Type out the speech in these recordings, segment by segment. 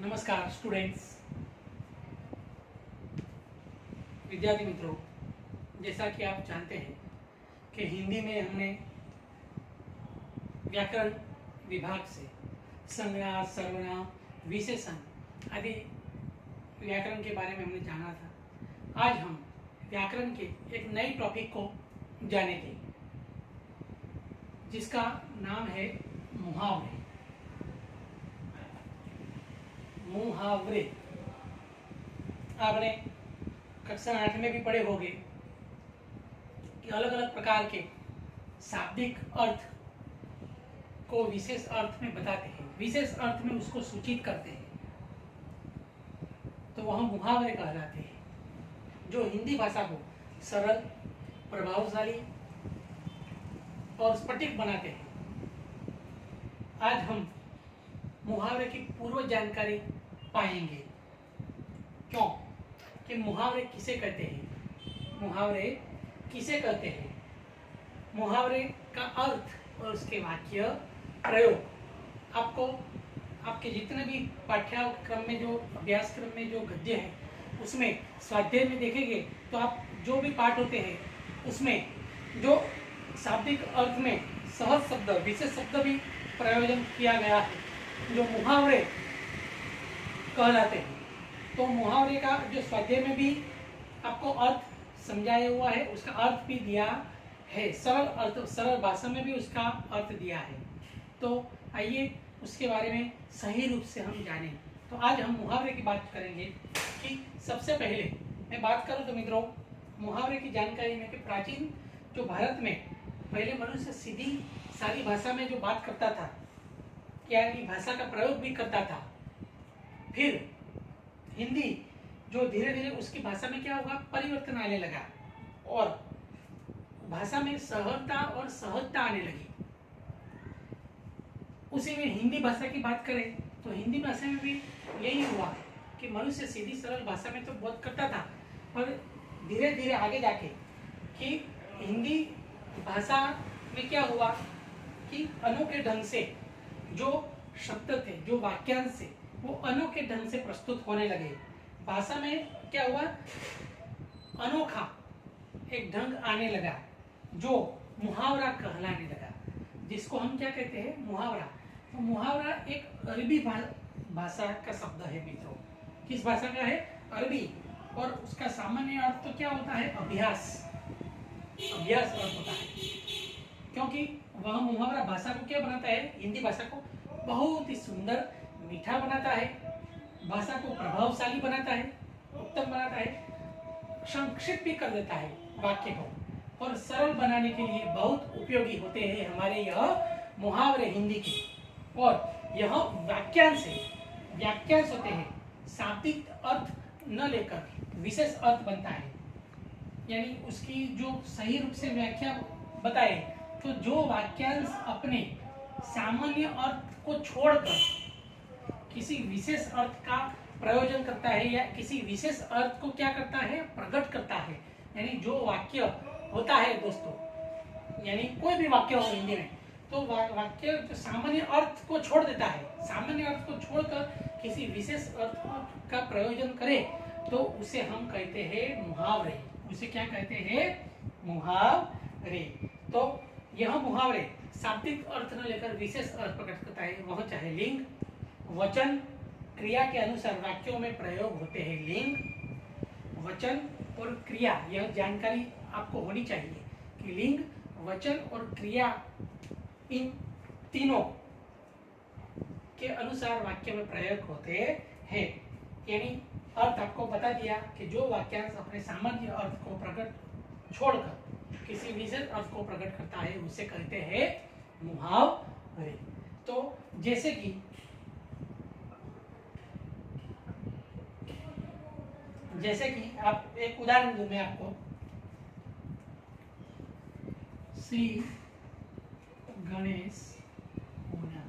नमस्कार स्टूडेंट्स, विद्यार्थी मित्रों। जैसा कि आप जानते हैं कि हिंदी में हमने व्याकरण विभाग से संज्ञा, सर्वनाम, विशेषण आदि व्याकरण के बारे में हमने जाना था। आज हम व्याकरण के एक नए टॉपिक को जानेंगे जिसका नाम है मुहावरे। मुहावरे आपने कक्षा 8 में भी पढ़े होंगे कि अलग अलग प्रकार के शाब्दिक अर्थ को विशेष अर्थ में बताते हैं, विशेष अर्थ में उसको सूचित करते हैं, तो वह मुहावरे कहलाते हैं, जो हिंदी भाषा को सरल, प्रभावशाली और स्फटिक बनाते हैं। आज हम मुहावरे की पूर्व जानकारी पाएंगे। क्यों कि मुहावरे किसे कहते हैं, मुहावरे किसे कहते हैं, मुहावरे का अर्थ और उसके वाक्य प्रयोग आपको आपके जितने भी पाठ्यक्रम में जो अभ्यासक्रम में जो गद्य है उसमें स्वाध्याय में देखेंगे तो आप जो भी पाठ होते हैं उसमें जो शाब्दिक अर्थ में सहज शब्द, विशेष शब्द भी प्रयोजन किया गया है जो मुहावरे कहलाते हैं। तो मुहावरे का जो स्वाध्याय में भी आपको अर्थ समझाया हुआ है, उसका अर्थ भी दिया है, सरल अर्थ, सरल भाषा में भी उसका अर्थ दिया है। तो आइए उसके बारे में सही रूप से हम जानें। तो आज हम मुहावरे की बात करेंगे कि सबसे पहले मैं बात करूं तो मित्रों मुहावरे की जानकारी में कि प्राचीन जो भारत में पहले मनुष्य सीधी सारी भाषा में जो बात करता था, यानी भाषा का प्रयोग भी करता था, फिर हिंदी जो धीरे धीरे उसकी भाषा में क्या होगा, परिवर्तन आने लगा और भाषा में सरलता और सहजता आने लगी। उसी में हिंदी भाषा की बात करें तो हिंदी भाषा में भी यही हुआ कि मनुष्य सीधी सरल भाषा में तो बहुत करता था, पर धीरे धीरे आगे जाके कि हिंदी भाषा में क्या हुआ कि अनोखे ढंग से जो शब्द थे, जो वाक्यांश थे, वो अनोखे ढंग से प्रस्तुत होने लगे। भाषा में क्या हुआ, अनोखा एक ढंग आने लगा जो मुहावरा कहलाने लगा, जिसको हम क्या कहते हैं, मुहावरा। तो मुहावरा एक अरबी भाषा का शब्द है मित्रों। किस भाषा का है, अरबी। और उसका सामान्य अर्थ तो क्या होता है, अभ्यास, अभ्यास अर्थ होता है, क्योंकि वह मुहावरा भाषा को क्या बनाता है, हिंदी भाषा को बहुत ही सुंदर, मीठा बनाता है, भाषा को प्रभावशाली बनाता है, उत्तम बनाता है, संक्षिप्त भी कर देता है वाक्य को, और सरल बनाने के लिए बहुत उपयोगी होते हैं हमारे यह मुहावरे हिंदी के। और यह वाक्यांश है, वाक्यांश होते हैं, शाब्दिक अर्थ न लेकर विशेष अर्थ बनता है, यानी उसकी जो सही रूप से व्याख्या बताए तो जो वाक्यांश अपने सामान्य अर्थ को छोड़कर किसी विशेष अर्थ का प्रयोजन करता है या किसी विशेष अर्थ को क्या करता है, प्रकट करता है। यानी जो वाक्य होता है दोस्तों, यानी कोई भी वाक्य हो हिंदी में, तो वाक्य जो सामान्य अर्थ को छोड़ देता है, सामान्य अर्थ को छोड़कर किसी विशेष अर्थ का प्रयोजन करे तो उसे हम कहते हैं मुहावरे। उसे क्या कहते हैं, मुहावरे। तो यह मुहावरे शाब्दिक अर्थ न लेकर विशेष अर्थ प्रकट करता है, वह चाहे लिंग, वचन, क्रिया के अनुसार वाक्यों में प्रयोग होते हैं। लिंग, वचन और क्रिया, यह जानकारी आपको होनी चाहिए कि लिंग, वचन और क्रिया इन तीनों के अनुसार वाक्य में प्रयोग होते हैं। यानी अर्थ आपको बता दिया कि जो वाक्यांश अपने सामान्य अर्थ को प्रकट छोड़कर किसी विशेष अर्थ को प्रकट करता है उसे कहते हैं मुहावरे। तो जैसे कि आप एक उदाहरण दूं मैं आपको, श्री गणेश होना,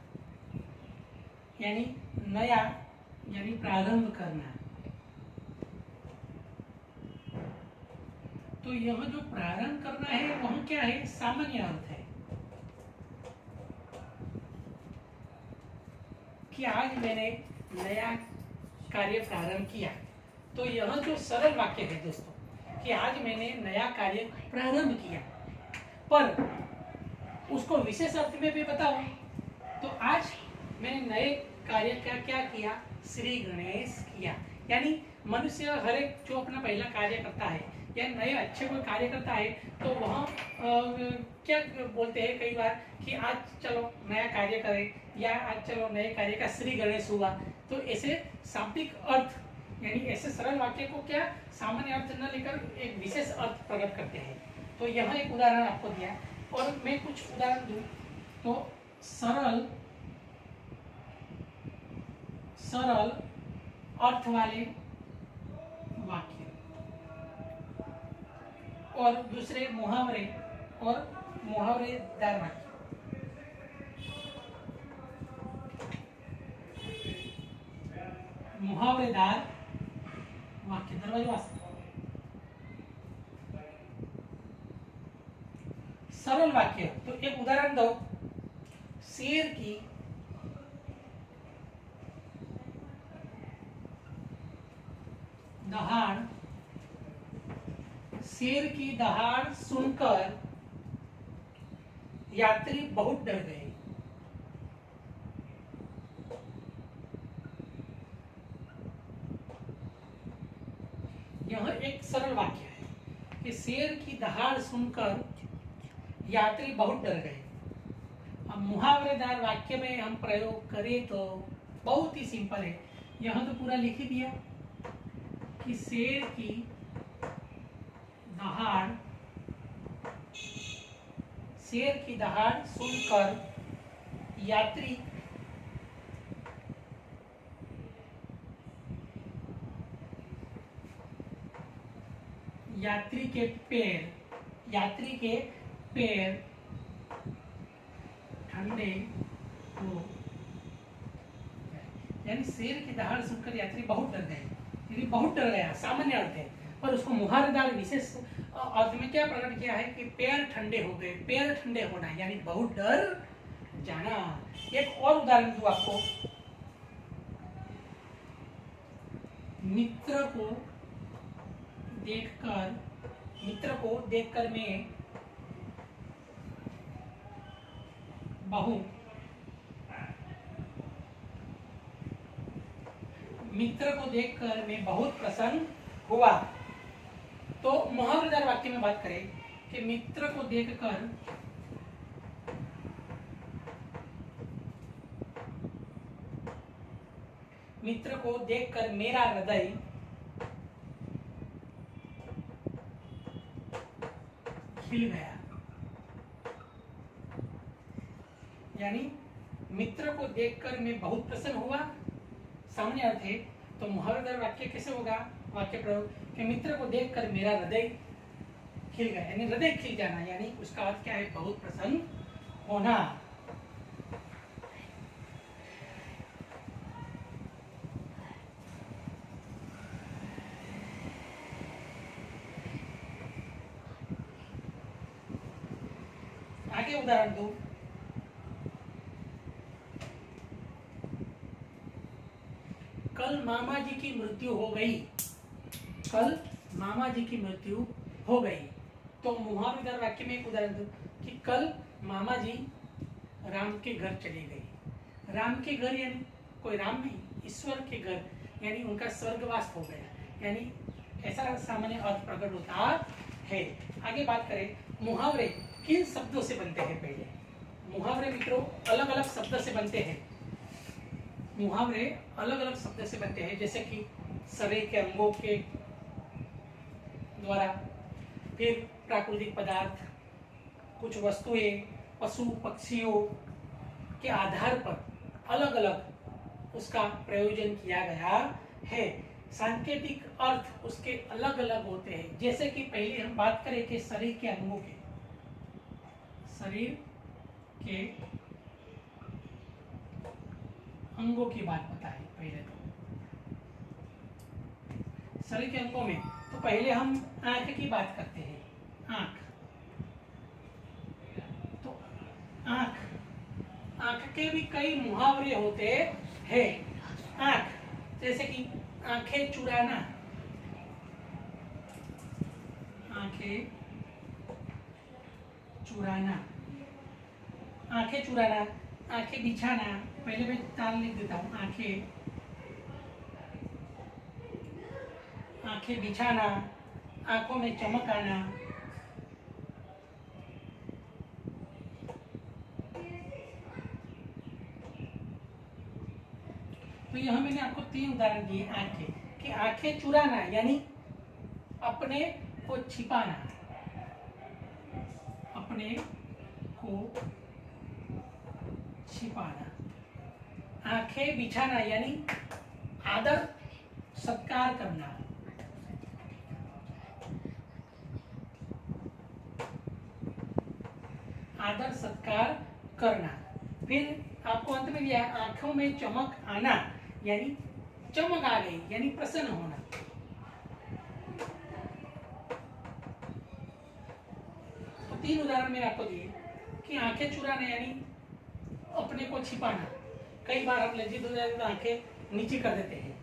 यानी नया, यानी प्रारंभ करना। तो यह जो प्रारंभ करना है वह क्या है, सामान्य अर्थ है कि आज मैंने नया कार्य प्रारंभ किया। तो यह जो सरल वाक्य है दोस्तों कि आज मैंने नया कार्य प्रारंभ किया, पर उसको विशेष अर्थ में भी बताऊं तो आज मैंने नए कार्य का क्या किया, श्री गणेश किया। यानी मनुष्य हर एक जो अपना पहला कार्य करता है या नए अच्छे कोई कार्य करता है तो वह क्या बोलते हैं कई बार कि आज चलो नया कार्य करें या आज चलो नए कार्य का श्री गणेश हुआ। तो ऐसे शाब्दिक अर्थ यानी ऐसे सरल वाक्य को क्या सामान्य अर्थ न लेकर एक विशेष अर्थ प्रकट करते हैं। तो यह एक उदाहरण आपको दिया और मैं कुछ उदाहरण दूं तो सरल अर्थ वाले वाक्य और दूसरे मुहावरे और मुहावरेदार वाक्य। मुहावरेदार वाक्य दरवाजा सरल वाक्य। तो एक उदाहरण दो, शेर की दहाड़, शेर की दहाड़ सुनकर यात्री बहुत डर गए। यह एक सरल वाक्य है कि शेर की दहाड़ सुनकर यात्री बहुत डर गए। अब मुहावरेदार वाक्य में हम प्रयोग करें तो बहुत ही सिंपल है। यह तो पूरा लिख ही दिया कि शेर की दहाड़ सुनकर यात्री के पैर ठंडे हो। यानी शेर की दहाड़ सुनकर यात्री बहुत डर गए, यानी बहुत डर गया सामान्य अर्थ है, पर उसको मुहावरेदार विशेष अर्थ में क्या प्रकट किया है कि पैर ठंडे हो गए। पैर ठंडे होना यानी बहुत डर जाना। एक और उदाहरण दूं आपको, मित्र को देखकर मैं बहुत प्रसन्न हुआ। तो मुहावरेदार वाक्य में बात करें कि मित्र को देखकर मेरा हृदय खिल गया। यानी मित्र को देखकर मैं बहुत प्रसन्न हुआ सामान्य अर्थ है। तो मुहावरेदार वाक्य कैसे होगा, वाक्य प्रयोग कि मित्र को देखकर मेरा हृदय खिल गया, यानी हृदय खिल जाना, यानी उसका अर्थ क्या है, बहुत प्रसन्न होना। आगे उदाहरण दो, कल मामा जी की मृत्यु हो गई। कल मामा जी की मृत्यु हो गई। तो मुहावरेदार वाक्य में एक उदाहरण दो कि कल मामा जी राम के घर चले गए। राम के घर यानी कोई राम नहीं, ईश्वर के घर, यानी उनका स्वर्गवास हो गया, यानी ऐसा सामान्य अर्थ प्रकट होता है। आगे बात करें मुहावरे किन शब्दों से बनते हैं। पहले मुहावरे मित्रों अलग अलग शब्द से बनते हैं। मुहावरे अलग अलग शब्द से बनते हैं, जैसे कि शरीर के अंगों के द्वारा, फिर प्राकृतिक पदार्थ, कुछ वस्तुएं, पशु पक्षियों के आधार पर अलग अलग उसका प्रयोजन किया गया है। सांकेतिक अर्थ उसके अलग अलग होते हैं। जैसे कि पहले हम बात करें कि शरीर के अंगों के, शरीर के अंगों की बात बताएं। पहले तो शरीर के अंगों में तो पहले हम आंख की बात करते हैं। आंख, तो आंख के भी कई मुहावरे होते हैं। आंख जैसे कि आंखें चुराना, आंखें चुराना, आंखें चुराना, आंखें बिछाना। पहले मैं ताल लिख देता हूँ, आंखें बिछाना, आंखों में चमक आना, तो यह मैंने आपको 3 उदाहरण दिए आंखें कि आंखें चुराना यानी अपने को छिपाना, अपने को छिपाना। आंखें बिछाना यानी आदर सत्कार करना, आदर सत्कार करना। फिर आपको अंत में दिया आंखों में चमक आना यानी चमक आ गई यानी प्रसन्न होना। तो 3 उदाहरण मैंने आपको दिए कि आंखें चुराना यानी अपने को छिपाना। कई बार हम लज्जित हो जाते तो आंखें नीचे कर देते हैं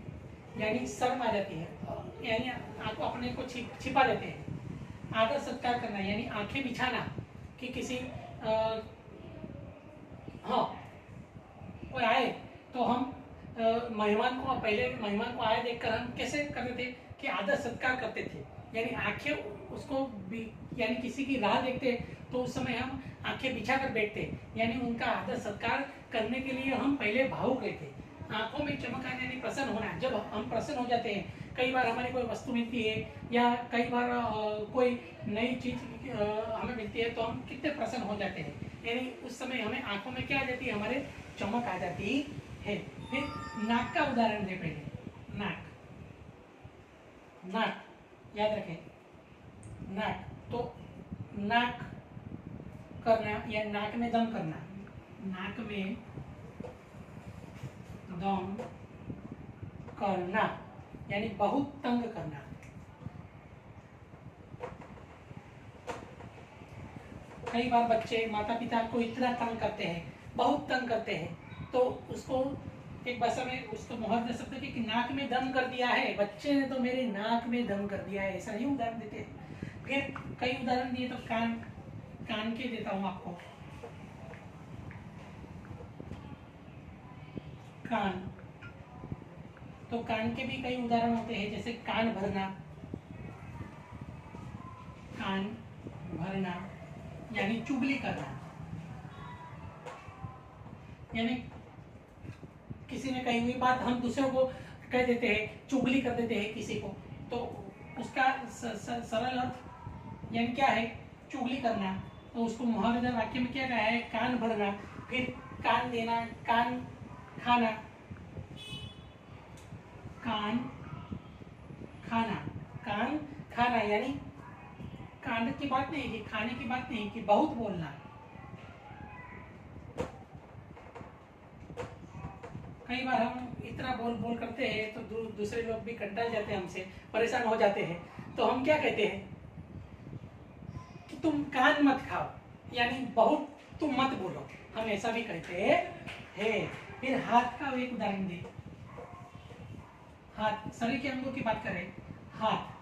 यानी शर्म आ जाती है, यानी आपको अपने को छिपा देते हैं। आदर सत्कार करना यानी आंखें बिछाना कि किसी हाँ कोई आए तो हम मेहमान को पहले मेहमान को आए देखकर हम कैसे करते थे कि आदर सत्कार करते थे, यानी आंखें उसको यानी किसी की राह देखते तो उस समय हम आंखें बिछा कर बैठते यानी उनका आदर सत्कार करने के लिए हम पहले भावुक रहते। आंखों में चमक आना यानी प्रसन्न होना, जब हम प्रसन्न हो जाते हैं, कई बार हमारी कोई वस्तु मिलती है या कई बार कोई नई चीज हमें मिलती है तो हम कितने प्रसन्न हो जाते हैं, यानी उस समय हमें आंखों में क्या आ जाती है, हमारे चमक आ जाती है। फिर नाक का उदाहरण दे पहले, नाक, नाक याद रखें, नाक तो नाक करना या नाक में दम करना, नाक में दम करना यानी बहुत तंग करना। कई बार बच्चे माता पिता को इतना तंग करते हैं, बहुत तंग करते हैं, तो उसको एक भाषा में उसको मोहर दे सकते हैं कि नाक में दम कर दिया है, बच्चे ने तो मेरे नाक में दम कर दिया है, ऐसा ही उदाहरण देते हैं। फिर कई उदाहरण दिए तो कान, कान के देता हूं आपको, कान, तो कान के भी कई उदाहरण होते हैं, जैसे कान भरना, कान भरना यानी चुगली करना, यानी किसी ने कही हुई बात हम दूसरों को कह देते हैं, चुगली कर देते हैं किसी को, तो उसका सरल अर्थ यानी क्या है, चुगली करना। तो उसको मुहावरेदार वाक्य में क्या कहा है, कान भरना। फिर कान देना, कान खाना, कान खाना, कान खाना यानी कांड की बात नहीं कि खाने की बात नहीं कि बहुत बोलना। कई बार हम इतना बोल बोल करते हैं तो दूसरे लोग भी कंटाल जाते हैं, हमसे परेशान हो जाते हैं, तो हम क्या कहते हैं कि तुम कान मत खाओ, यानी बहुत तुम मत बोलो, हम ऐसा भी कहते हैं। फिर हाथ का एक उदाहरण दे, हाथ, शरीर के अंगों की बात करें, हाथ,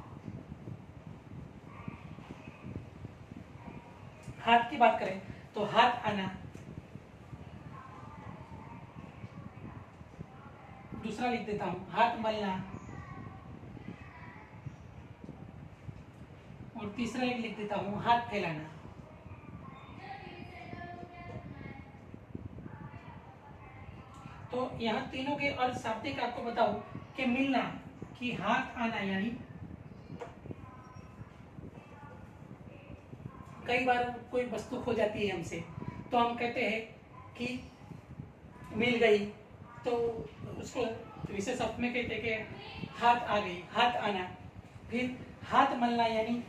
हाथ की बात करें तो हाथ आना, दूसरा लिख देता हूं, हाथ मलना, और तीसरा एक लिख देता हूं, हाथ फैलाना। तो यहाँ तीनों के अर्थ शाब्दिक आपको बताओ कि मिलना, कि हाथ आना यानी कई बार कोई वस्तु खो जाती है हमसे, तो हम कहते हैं कि मिल गई, तो उसको विशेष अर्थ में कहते हैं कि हाथ आ गई, हाथ आना। फिर हाथ मलना यानी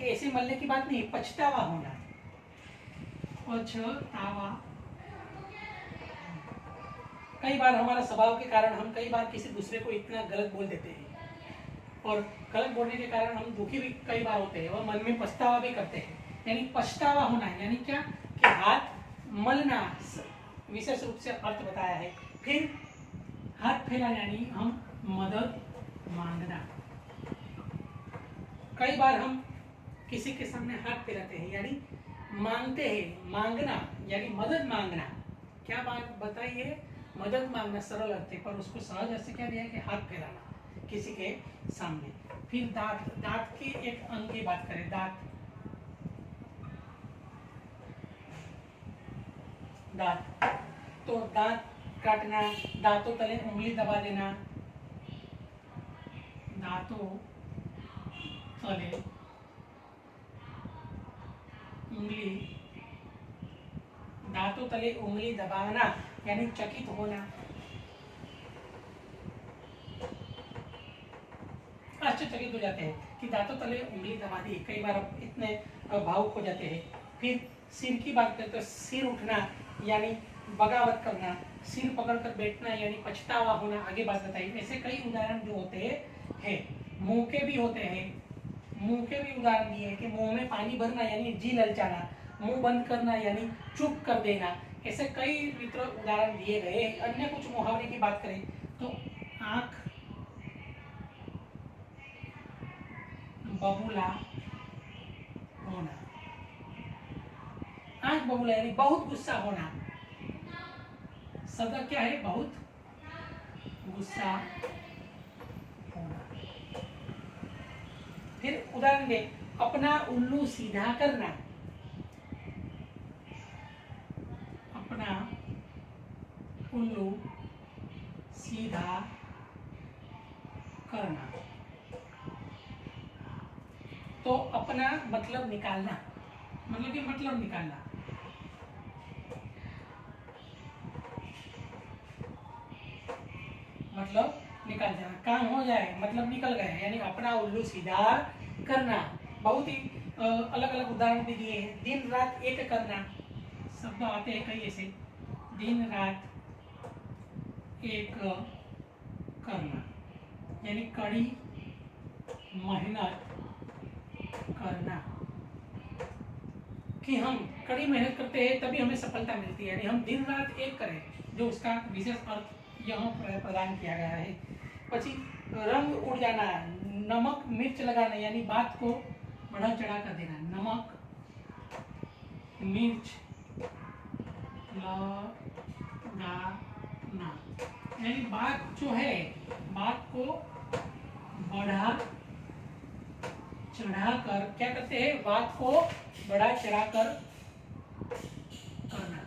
ऐसे मलने की बात नहीं, पछतावा होना, पछतावा। कई बार हमारा स्वभाव के कारण हम कई बार किसी दूसरे को इतना गलत बोल देते हैं, और गलत बोलने के कारण हम दुखी भी कई बार होते हैं और मन में पछतावा भी करते हैं, यानी पछतावा होना यानी क्या, कि हाथ मलना विशेष रूप से अर्थ बताया है। फिर हाथ फैलाना यानी हम मदद मांगना। कई बार हम किसी के सामने हाथ फैलाते हैं यानी मांगते हैं, मांगना यानी मदद मांगना। क्या बात बताइए, मदद मांगना सरल अर्थ है, पर उसको सहज अर्थ से क्या दिया है कि हाथ फैलाना किसी के सामने। फिर दांत, दांत के एक अंग की बात करें, दांत, दांत तो दांत काटना, दांतों तले उंगली दबा देना, दांतों तले उंगली, दांतों तले उंगली दबाना यानी चकित होना, आश्चर्यचकित हो जाते हैं कि दांतों तले उंगली दबा दी। कई बार अब इतने भावुक हो जाते हैं। फिर सिर की बात करें तो सिर उठना यानी बगावत करना, सिर पकड़कर बैठना यानी पछतावा होना। आगे बात बताइए, ऐसे कई उदाहरण जो होते हैं। मुंह के भी होते हैं, मुंह के भी उदाहरण दिए कि मुंह में पानी भरना यानी जी ललचाना, मुंह बंद करना यानी चुप कर देना। ऐसे कई मित्र उदाहरण दिए गए। अन्य कुछ मुहावरे की बात करें तो आंख बबूला होना, आंख बबूला यानी बहुत गुस्सा होना। शब्द क्या है, बहुत गुस्सा होना। फिर उदाहरण दे, अपना उल्लू सीधा करना, अपना उल्लू सीधा करना। तो अपना मतलब निकालना, मतलब कि मतलब निकालना। मतलब निकल जाना, काम हो जाए, मतलब निकल गए यानी अपना उल्लू सीधा करना। बहुत ही अलग अलग उदाहरण भी दिए हैं। दिन रात एक करना, शब्द आते हैं कई ऐसे, दिन रात एक करना यानी कड़ी मेहनत करना, कि हम कड़ी मेहनत करते हैं तभी हमें सफलता मिलती है, यानी हम दिन रात एक करें, जो उसका विशेष अर्थ यहाँ प्रदान किया गया है। पची रंग उड़ जाना, नमक मिर्च लगाना यानी बात को बढ़ा चढ़ा कर देना, नमक मिर्च लगाना यानी बात जो है, बात को बढ़ा चढ़ा कर क्या करते हैं, बात को बढ़ा चढ़ा कर करना।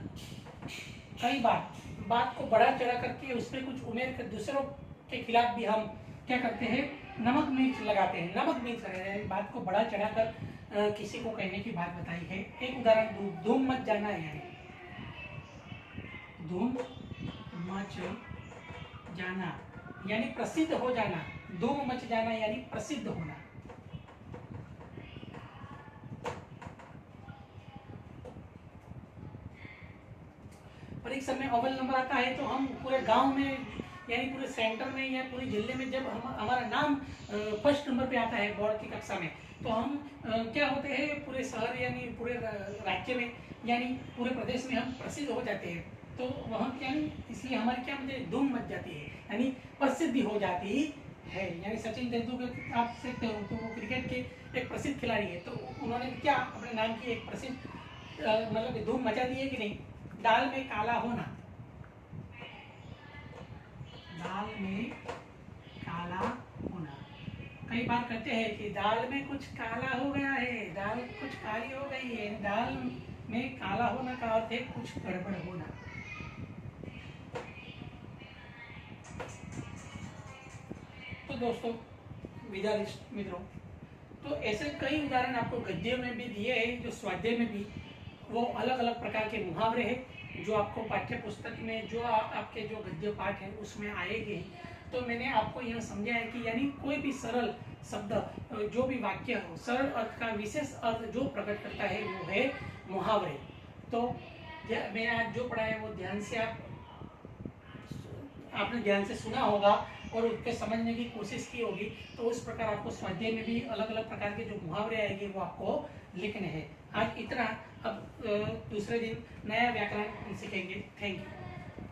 कई बार बात को बढ़ा चढ़ा करके उसमें कुछ उमेर कर दूसरों के खिलाफ भी हम क्या करते हैं, नमक मिर्च लगाते हैं। नमक मिर्च लगाते बात को बढ़ा चढ़ा कर किसी को कहने की बात बताई है। एक उदाहरण, धूम मच जाना यानी धूम मच जाना यानी प्रसिद्ध हो जाना, धूम मच जाना यानी प्रसिद्ध होना। परीक्षा में अव्वल नंबर आता है तो हम पूरे गांव में यानी पूरे सेंटर में या पूरे जिले में जब हमारा नाम फर्स्ट नंबर पे आता है बोर्ड की कक्षा में, तो हम क्या होते हैं, पूरे शहर यानी पूरे राज्य में यानी पूरे प्रदेश में हम प्रसिद्ध हो जाते हैं। तो वहाँ क्या, इसलिए हमारी क्या मुझे धूम मच जाती है यानी प्रसिद्धि हो जाती है। यानी सचिन तेंदुलकर आप सकते हो, तो वो क्रिकेट के एक प्रसिद्ध खिलाड़ी है, तो उन्होंने क्या अपने नाम की एक प्रसिद्ध मतलब धूम मचा दी है कि नहीं। दाल में काला होना, दाल में काला होना। कई बार कहते हैं कि दाल में कुछ काला हो गया है, दाल कुछ काली हो गई है। दाल में काला होना का अर्थ है कुछ गड़बड़ होना। तो दोस्तों, विद्यार्थी मित्रों, तो ऐसे कई उदाहरण आपको गद्य में भी दिए हैं, जो स्वाध्याय में भी वो अलग अलग प्रकार के मुहावरे हैं जो आपको पाठ्य पुस्तक में जो आपके जो गद्य पाठ है उसमें आएंगे। तो मैंने आपको यह समझा है कि यानी कोई भी सरल शब्द जो भी वाक्य हो, सरल अर्थ का विशेष अर्थ जो प्रकट करता है वो है मुहावरे। तो मैंने आज जो पढ़ा है वो ध्यान से आपने ध्यान से सुना होगा और उसके समझने की कोशिश की होगी। तो उस प्रकार आपको स्वाध्याय में भी अलग अलग प्रकार के जो मुहावरे आएंगे वो आपको लिखने हैं। आज इतना, अब दूसरे दिन नया व्याकरण सीखेंगे। Thank you.